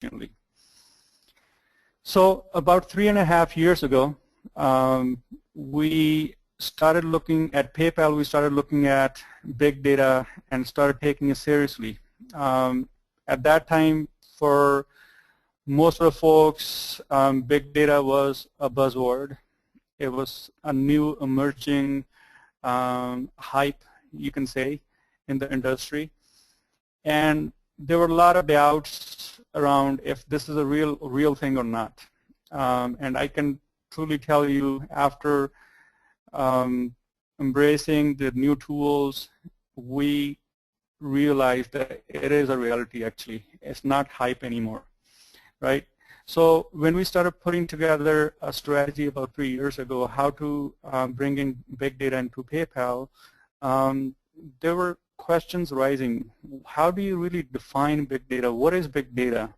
efficiently. So about 3.5 years ago, we started looking at PayPal. We started looking at big data and started taking it seriously. At that time, for most of the folks, big data was a buzzword. It was a new emerging hype, you can say, in the industry. And there were a lot of doubts around if this is a real thing or not. And I can truly tell you, after embracing the new tools, we realized that it is a reality actually. It's not hype anymore, right? So when we started putting together a strategy about 3 years ago, how to bring in big data into PayPal, there were questions rising. How do you really define big data? What is big data?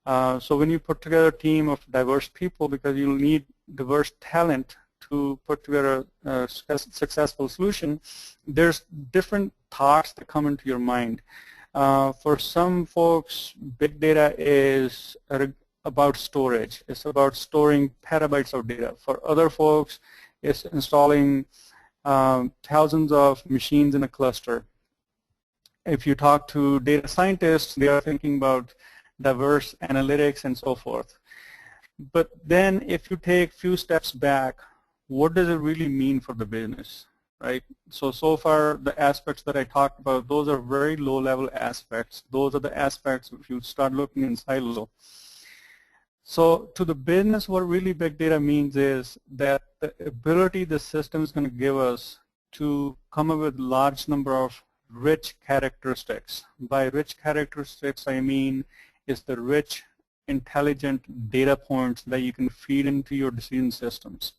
So when you put together a team of diverse people, because you'll need diverse talent to put together a successful solution, there's different thoughts that come into your mind. For some folks, big data is about storage. It's about storing petabytes of data. For other folks, it's installing thousands of machines in a cluster. If you talk to data scientists, they are thinking about diverse analytics and so forth. But then if you take a few steps back, what does it really mean for the business, right? So far, the aspects that I talked about, those are very low-level aspects. Those are the aspects if you start looking in silo. So to the business, what really big data means is that the ability the system is going to give us to come up with a large number of rich characteristics. By rich characteristics, I mean is the rich, intelligent data points that you can feed into your decision systems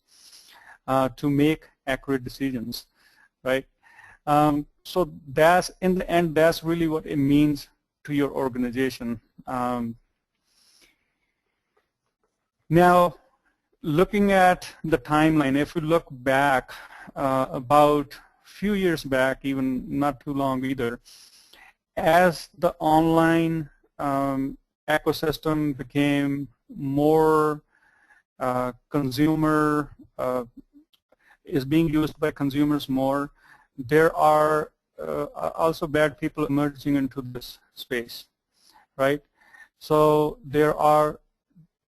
to make accurate decisions, right? So that's, in the end, that's really what it means to your organization. Now, looking at the timeline, if we look back about a few years back, even not too long either, as the online ecosystem became more is being used by consumers more, there are also bad people emerging into this space, right? So there are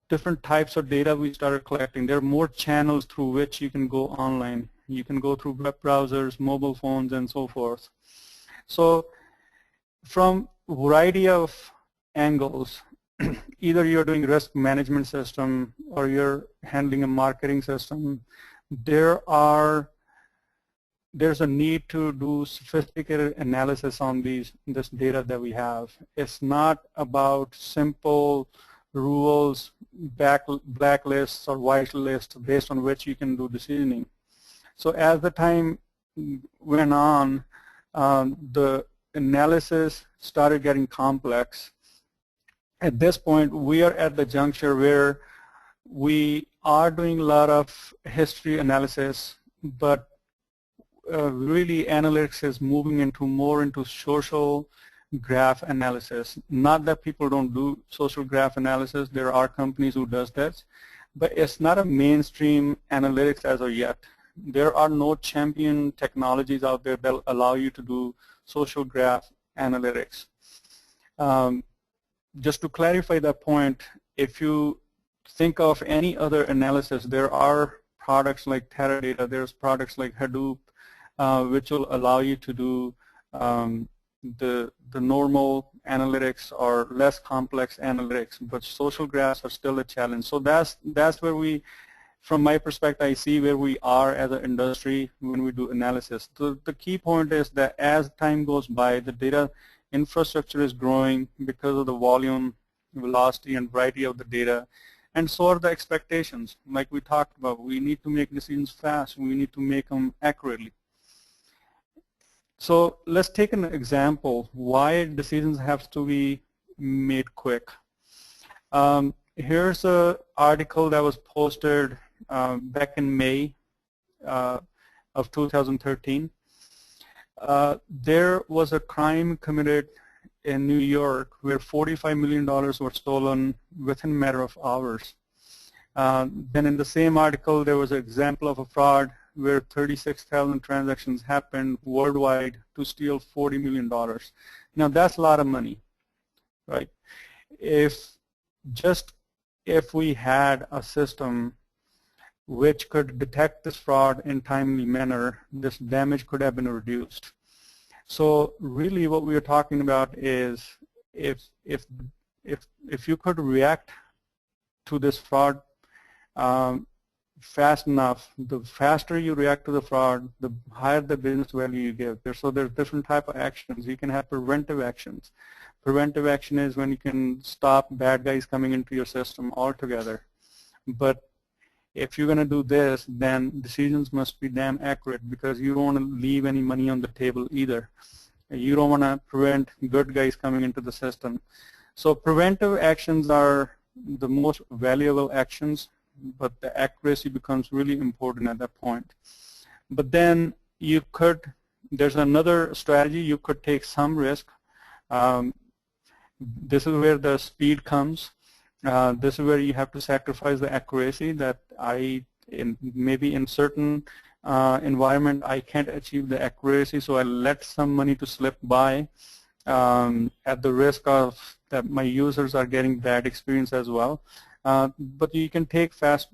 different types of data we started collecting. There are more channels through which you can go online. You can go through web browsers, mobile phones, and so forth. So from a variety of angles, either you're doing risk management system or you're handling a marketing system, there's a need to do sophisticated analysis on this data that we have. It's not about simple rules, blacklists or whitelists based on which you can do decisioning. So as the time went on, the analysis started getting complex. At this point, we are at the juncture where we are doing a lot of history analysis, but really analytics is moving more into social graph analysis. Not that people don't do social graph analysis. There are companies who does that, but it's not a mainstream analytics as of yet. There are no champion technologies out there that allow you to do social graph analytics. Just to clarify that point, if you think of any other analysis, there are products like Teradata, there's products like Hadoop, which will allow you to do the normal analytics or less complex analytics, but social graphs are still a challenge. So that's where we, from my perspective, I see where we are as an industry when we do analysis. The key point is that as time goes by, the data infrastructure is growing because of the volume, velocity, and variety of the data, and so are the expectations. Like we talked about, we need to make decisions fast, we need to make them accurately. So let's take an example why decisions have to be made quick. Here's an article that was posted back in May of 2013. There was a crime committed in New York where $45 million were stolen within a matter of hours. Then in the same article, there was an example of a fraud where 36,000 transactions happened worldwide to steal $40 million. Now that's a lot of money, right? If we had a system which could detect this fraud in timely manner, this damage could have been reduced. So really what we are talking about is if you could react to this fraud fast enough, the faster you react to the fraud, the higher the business value you give. So there's different type of actions. You can have preventive actions. Preventive action is when you can stop bad guys coming into your system altogether. But if you're going to do this, then decisions must be damn accurate because you don't want to leave any money on the table either. You don't want to prevent good guys coming into the system. So preventive actions are the most valuable actions, but the accuracy becomes really important at that point. But then there's another strategy. You could take some risk. This is where the speed comes. This is where you have to sacrifice the accuracy that maybe in certain environment I can't achieve the accuracy, so I let some money to slip by at the risk of that my users are getting bad experience as well. But you can take fast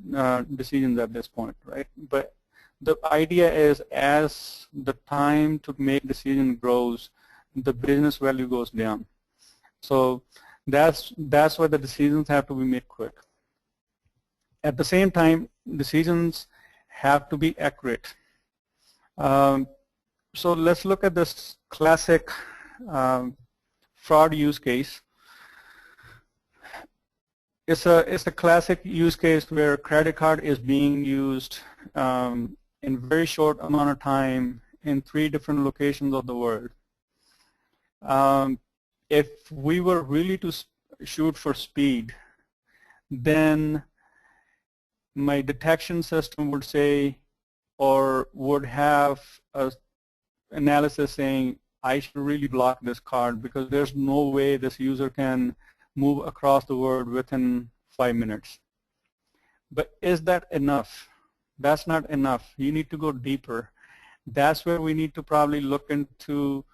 decisions at this point, right? But the idea is as the time to make decision grows, the business value goes down. So that's why the decisions have to be made quick. At the same time, decisions have to be accurate. So let's look at this classic fraud use case. It's a classic use case where a credit card is being used in very short amount of time in 3 different locations of the world. If we were really to shoot for speed, then my detection system would say, or would have an analysis saying, I should really block this card because there's no way this user can move across the world within 5 minutes. But is that enough? That's not enough. You need to go deeper. That's where we need to probably look into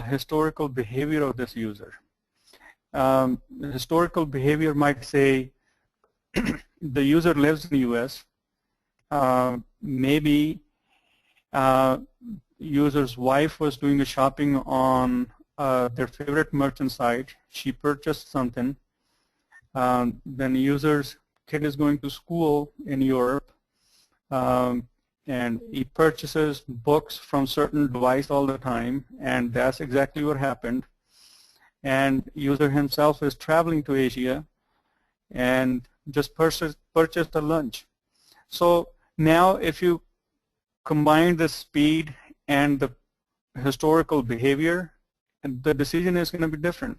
historical behavior of this user. Historical behavior might say the user lives in the US. Maybe user's wife was doing the shopping on their favorite merchant site. She purchased something. Then user's kid is going to school in Europe. And he purchases books from certain device all the time, and that's exactly what happened. And user himself is traveling to Asia and just purchased a lunch. So now if you combine the speed and the historical behavior, the decision is going to be different.